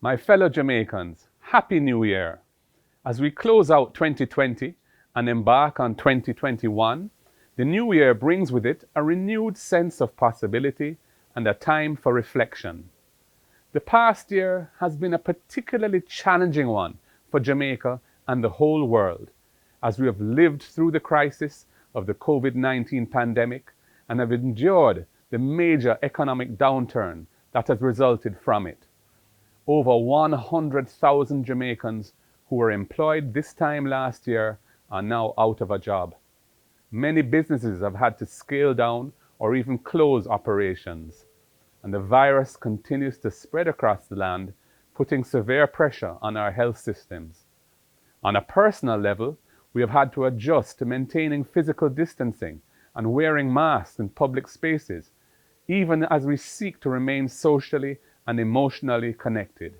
My fellow Jamaicans, Happy New Year! As we close out 2020 and embark on 2021, the new year brings with it a renewed sense of possibility and a time for reflection. The past year has been a particularly challenging one for Jamaica and the whole world, as we have lived through the crisis of the COVID-19 pandemic and have endured the major economic downturn that has resulted from it. Over 100,000 Jamaicans who were employed this time last year are now out of a job. Many businesses have had to scale down or even close operations, and the virus continues to spread across the land, putting severe pressure on our health systems. On a personal level, we have had to adjust to maintaining physical distancing and wearing masks in public spaces, even as we seek to remain socially and emotionally connected.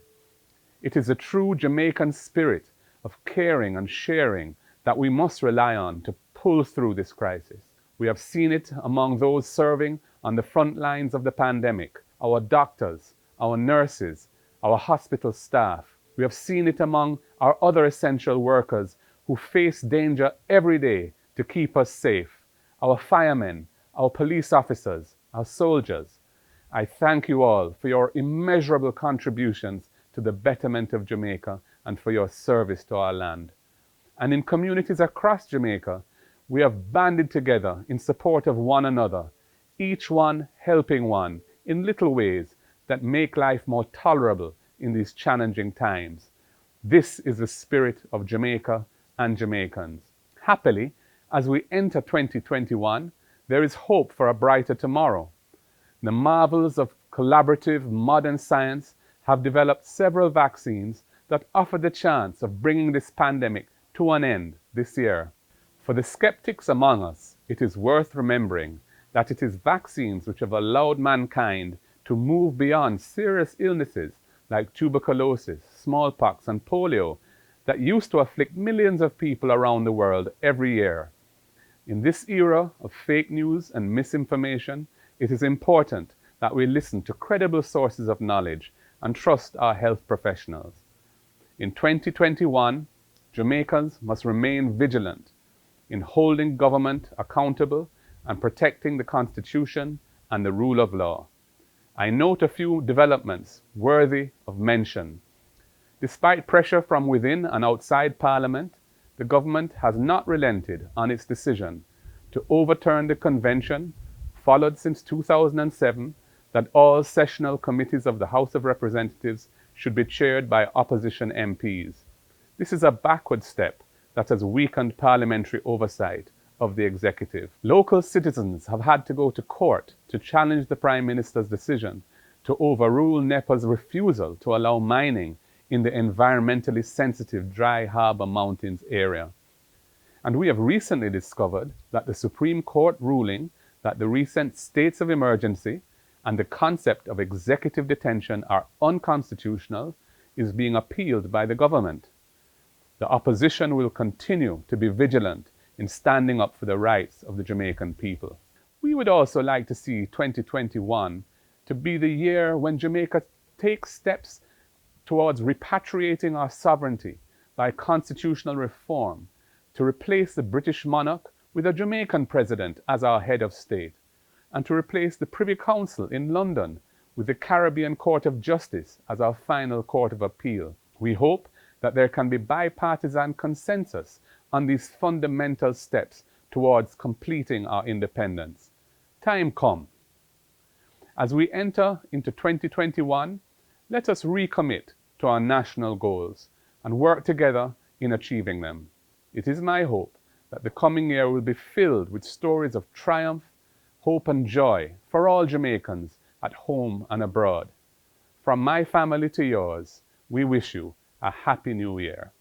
It is a true Jamaican spirit of caring and sharing that we must rely on to pull through this crisis. We have seen it among those serving on the front lines of the pandemic, our doctors, our nurses, our hospital staff. We have seen it among our other essential workers who face danger every day to keep us safe, our firemen, our police officers, our soldiers. I thank you all for your immeasurable contributions to the betterment of Jamaica and for your service to our land. And in communities across Jamaica, we have banded together in support of one another, each one helping one in little ways that make life more tolerable in these challenging times. This is the spirit of Jamaica and Jamaicans. Happily, as we enter 2021, there is hope for a brighter tomorrow. The marvels of collaborative modern science have developed several vaccines that offer the chance of bringing this pandemic to an end this year. For the skeptics among us, it is worth remembering that it is vaccines which have allowed mankind to move beyond serious illnesses like tuberculosis, smallpox, and polio that used to afflict millions of people around the world every year. In this era of fake news and misinformation, it is important that we listen to credible sources of knowledge and trust our health professionals. In 2021, Jamaicans must remain vigilant in holding government accountable and protecting the Constitution and the rule of law. I note a few developments worthy of mention. Despite pressure from within and outside Parliament, the government has not relented on its decision to overturn the convention followed since 2007 that all sessional committees of the House of Representatives should be chaired by opposition MPs. This is a backward step that has weakened parliamentary oversight of the executive. Local citizens have had to go to court to challenge the Prime Minister's decision to overrule NEPA's refusal to allow mining in the environmentally sensitive Dry Harbour Mountains area. And we have recently discovered that the Supreme Court ruling that the recent states of emergency and the concept of executive detention are unconstitutional is being appealed by the government. The opposition will continue to be vigilant in standing up for the rights of the Jamaican people. We would also like to see 2021 to be the year when Jamaica takes steps towards repatriating our sovereignty by constitutional reform to replace the British monarch with a Jamaican president as our head of state, and to replace the Privy Council in London with the Caribbean Court of Justice as our final court of appeal. We hope that there can be bipartisan consensus on these fundamental steps towards completing our independence. Time come. As we enter into 2021, let us recommit to our national goals and work together in achieving them. It is my hope that the coming year will be filled with stories of triumph, hope and joy for all Jamaicans at home and abroad. From my family to yours, we wish you a Happy New Year.